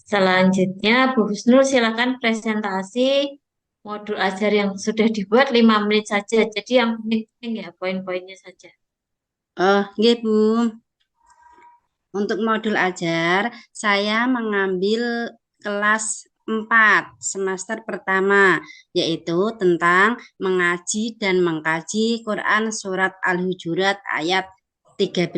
Selanjutnya, Bu Husnul silakan presentasi modul ajar yang sudah dibuat 5 menit saja. Jadi yang penting ya poin-poinnya saja. Oh, nggih, Bu. Untuk modul ajar, saya mengambil kelas 4 semester pertama, yaitu tentang mengaji dan mengkaji Quran Surat Al-Hujurat ayat 13.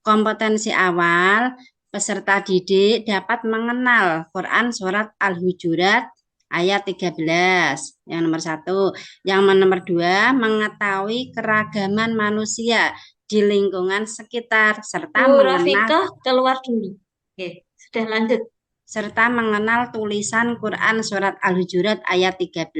Kompetensi awal, peserta didik dapat mengenal Quran Surat Al-Hujurat ayat 13. Yang nomor satu. Yang nomor dua, mengetahui keragaman manusia di lingkungan sekitar Bu serta mengenal Rafika keluar dulu. Oke, sudah lanjut. tulisan Quran surat Al-Hujurat ayat 13.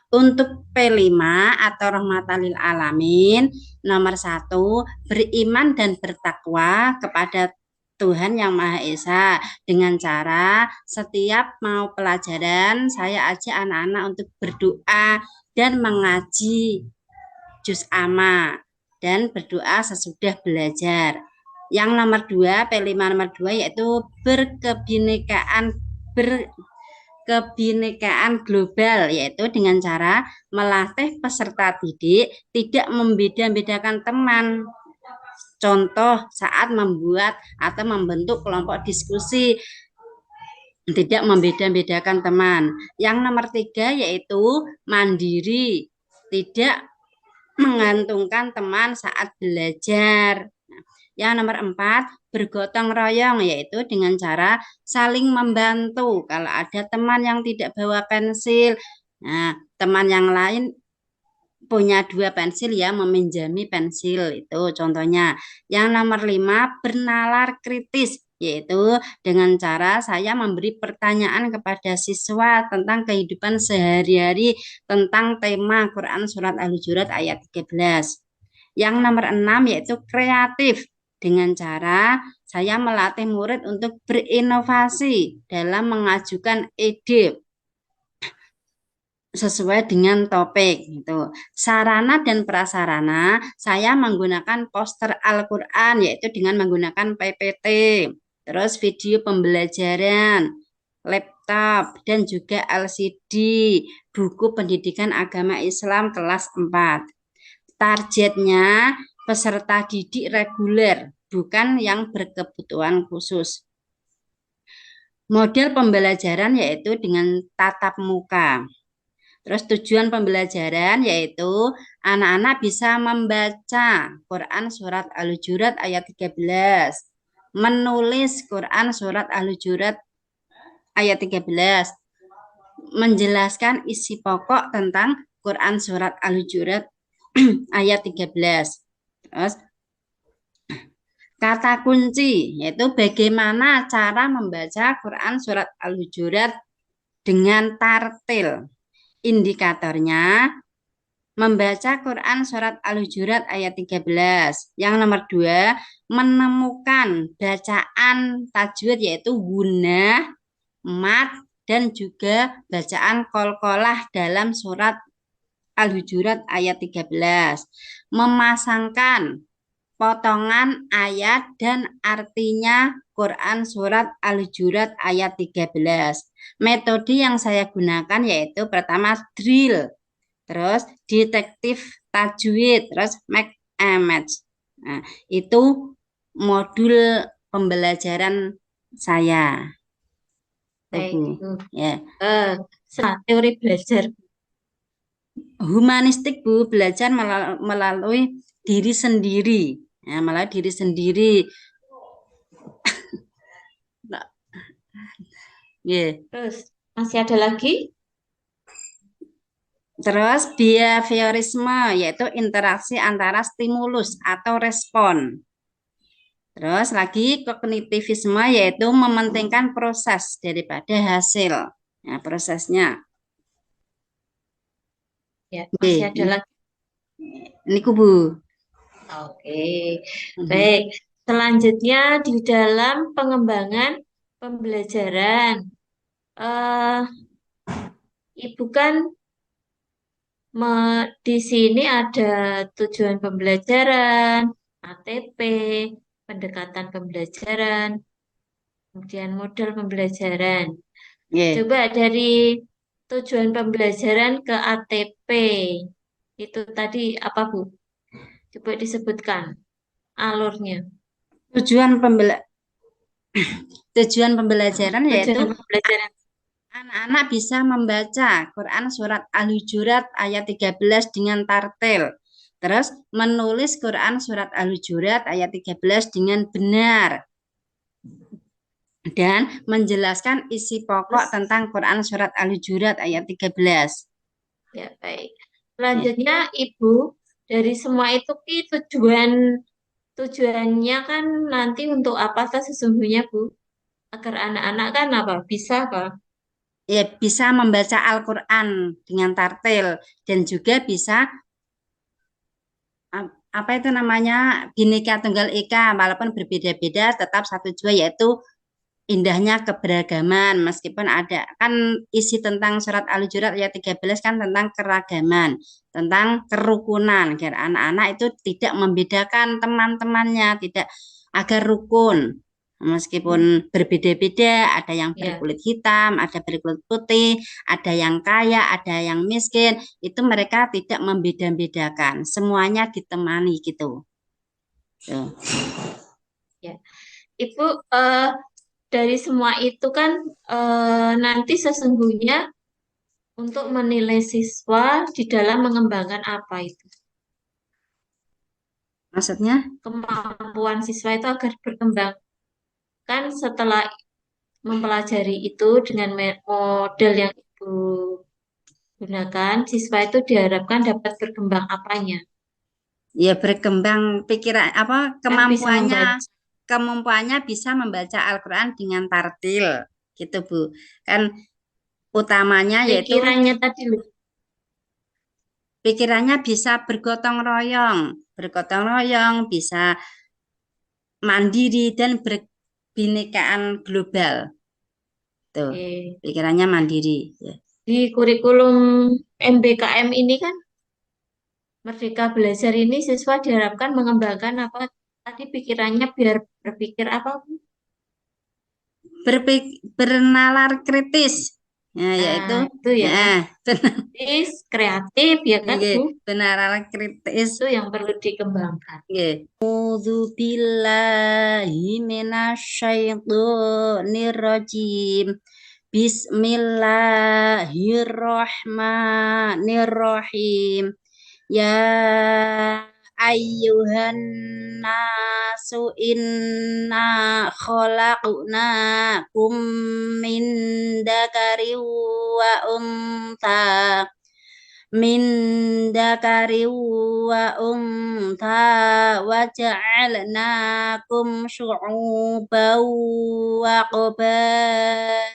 Untuk P5 atau rahmatan lil alamin, nomor satu, beriman dan bertakwa kepada Tuhan Yang Maha Esa dengan cara setiap mau pelajaran saya ajak anak-anak untuk berdoa dan mengaji juz amma dan berdoa sesudah belajar. Yang nomor dua, P5 nomor dua yaitu berkebinekaan berkebinekaan global, yaitu dengan cara melatih peserta didik tidak membeda-bedakan teman. Contoh saat membuat atau membentuk kelompok diskusi tidak membeda-bedakan teman. Yang nomor tiga yaitu mandiri, tidak menggantungkan teman saat belajar. Yang nomor empat, bergotong royong, yaitu dengan cara saling membantu. Kalau ada teman yang tidak bawa pensil, nah, teman yang lain punya dua pensil ya, meminjami pensil, itu contohnya. Yang nomor lima, bernalar kritis, yaitu dengan cara saya memberi pertanyaan kepada siswa tentang kehidupan sehari-hari tentang tema Quran Surat Al-Hujurat ayat 13. Yang nomor 6 yaitu kreatif, dengan cara saya melatih murid untuk berinovasi dalam mengajukan ide sesuai dengan topik gitu. Sarana dan prasarana saya menggunakan poster Al-Qur'an, yaitu dengan menggunakan PPT, terus video pembelajaran, laptop dan juga LCD, buku pendidikan agama Islam kelas 4. Targetnya peserta didik reguler, bukan yang berkebutuhan khusus. Model pembelajaran yaitu dengan tatap muka. Terus tujuan pembelajaran yaitu anak-anak bisa membaca Quran Surat Al-Hujurat ayat 13, menulis Quran Surat Al-Hujurat ayat 13, menjelaskan isi pokok tentang Quran Surat Al-Hujurat ayat 13. Terus kata kunci yaitu bagaimana cara membaca Quran Surat Al-Hujurat dengan tartil. Indikatornya membaca Quran Surat Al-Hujurat ayat 13. Yang nomor dua, menemukan bacaan tajwid yaitu gunnah, mat, dan juga bacaan qalqalah dalam surat Al-Hujurat ayat 13. Memasangkan potongan ayat dan artinya Quran Surat Al-Hujurat ayat 13. Metode yang saya gunakan yaitu pertama drill, terus detektif tajwid, terus make a match. Nah, itu modul pembelajaran saya, Baik, Bu. Bu. Ya, Eh, teori belajar. humanistik, Bu, belajar melalui diri sendiri. Ya, melalui diri sendiri. Nah, ya. Terus, masih ada lagi? Terus behaviorisme yaitu interaksi antara stimulus atau respon. Terus lagi kognitivisme yaitu mementingkan proses daripada hasil. Ya, prosesnya. Ya, Oke, masih ada lagi. ini kubu. Oke, baik. Selanjutnya di dalam pengembangan pembelajaran, eh, Ibu kan di sini ada tujuan pembelajaran, ATP, pendekatan pembelajaran. kemudian model pembelajaran. Nggih. Coba dari tujuan pembelajaran ke ATP. Itu tadi apa, Bu? Coba disebutkan alurnya. Tujuan pembela tujuan pembelajaran yaitu Tujuan pembelajaran. anak-anak bisa membaca Quran surat Al-Hujurat ayat 13 dengan tartil. Terus menulis Quran surat Al-Hujurat ayat 13 dengan benar. Dan menjelaskan isi pokok Terus, tentang Quran surat Al-Hujurat ayat 13. ya baik. Ya. Selanjutnya, Ibu, dari semua itu tujuannya kan nanti untuk apa sesungguhnya, Bu? Agar anak-anak kan apa? Bisa apa? Ya, bisa membaca Al-Quran dengan tartil dan juga bisa apa itu namanya Bhinneka Tunggal Ika walaupun berbeda-beda tetap satu jua yaitu indahnya keberagaman meskipun ada kan isi tentang surat Al-Hujurat ayat 13 kan tentang keragaman, tentang kerukunan agar anak-anak itu tidak membedakan teman-temannya, tidak agar rukun. Meskipun Hmm, berbeda-beda, ada yang ya. berkulit hitam, ada berkulit putih, ada yang kaya, ada yang miskin, itu mereka tidak membeda-bedakan. Semuanya ditemani gitu. Tuh. Ya. Ibu, dari semua itu kan nanti sesungguhnya untuk menilai siswa di dalam mengembangkan apa itu? Maksudnya? Kemampuan siswa itu agar berkembang. Kan setelah mempelajari itu dengan model yang Ibu gunakan, siswa itu diharapkan dapat berkembang apanya? Ya berkembang pikiran apa Kan bisa kemampuannya membaca. kemampuannya bisa membaca Al-Quran dengan tartil gitu Bu kan utamanya yaitu Pikirannya tadi loh. pikirannya bisa bergotong royong bisa mandiri dan berbinekaan global tuh Oke. pikirannya mandiri ya. Di kurikulum MBKM ini kan Merdeka Belajar ini siswa diharapkan mengembangkan apa tadi pikirannya biar berpikir apa Bu? Bernalar kritis ya Nah, yaitu itu ya. Kritis, kreatif ya kan Bu? bernalar kritis. Itu yang perlu dikembangkan. Nggih. A'udzu billahi minasyaitonir rajim. Bismillahirrahmanirrahim. Ya ayyuhan nasu inna khalaqnakum min dzakarin wa untha min dzakarin wa untha wa ja'alnakum syu'uban wa qabaila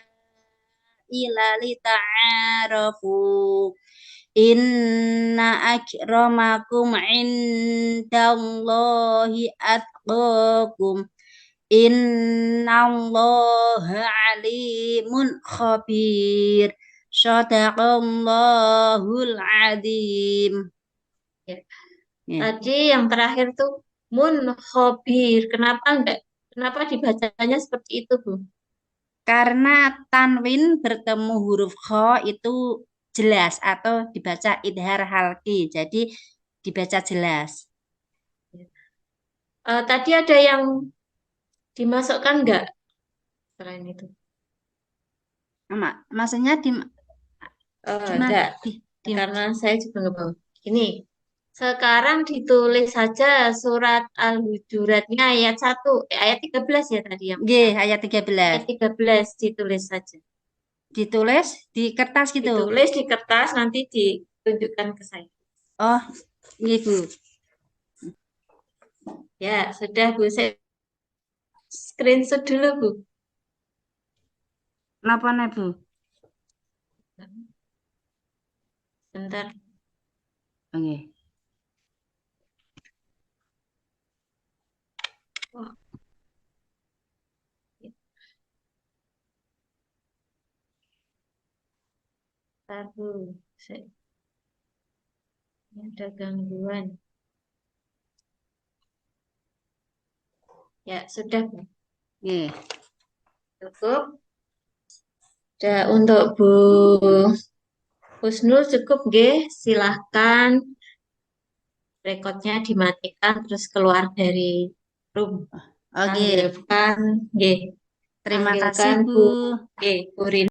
lita'arafu inna akramakum indallahi atqakum innallaha alimun khabir sadaqallahul adzim. Ya. Ya. Tadi yang terakhir tuh munkhobir. Kenapa dibacanya seperti itu, Bu? Karena tanwin bertemu huruf kho itu jelas atau dibaca idhar halki jadi dibaca jelas. Tadi ada yang dimasukkan nggak selain itu? Maksudnya gimana Enggak, di karena saya juga nggak mau. Ini, sekarang ditulis saja surat Al-Hujuratnya ayat 1, ayat 13 ya tadi yang G pertama. ayat 13 Ayat 13 ditulis saja. ditulis di kertas gitu. Ditulis di kertas, nanti ditunjukkan ke saya. Oh, iya Bu. Ya, sudah Bu. Saya screenshot dulu, Bu. Napa nih Bu? Bentar. Oke. Wah, bentar, Bu. Ini ada gangguan. Ya, sudah, Bu. Oke. Cukup. Dan untuk Bu Husnul cukup nggih, silahkan rekodnya dimatikan terus keluar dari room. Oke, Panggilkan nggih, terima kasih panggilkan Bu. Bu nggih, Bu Rin.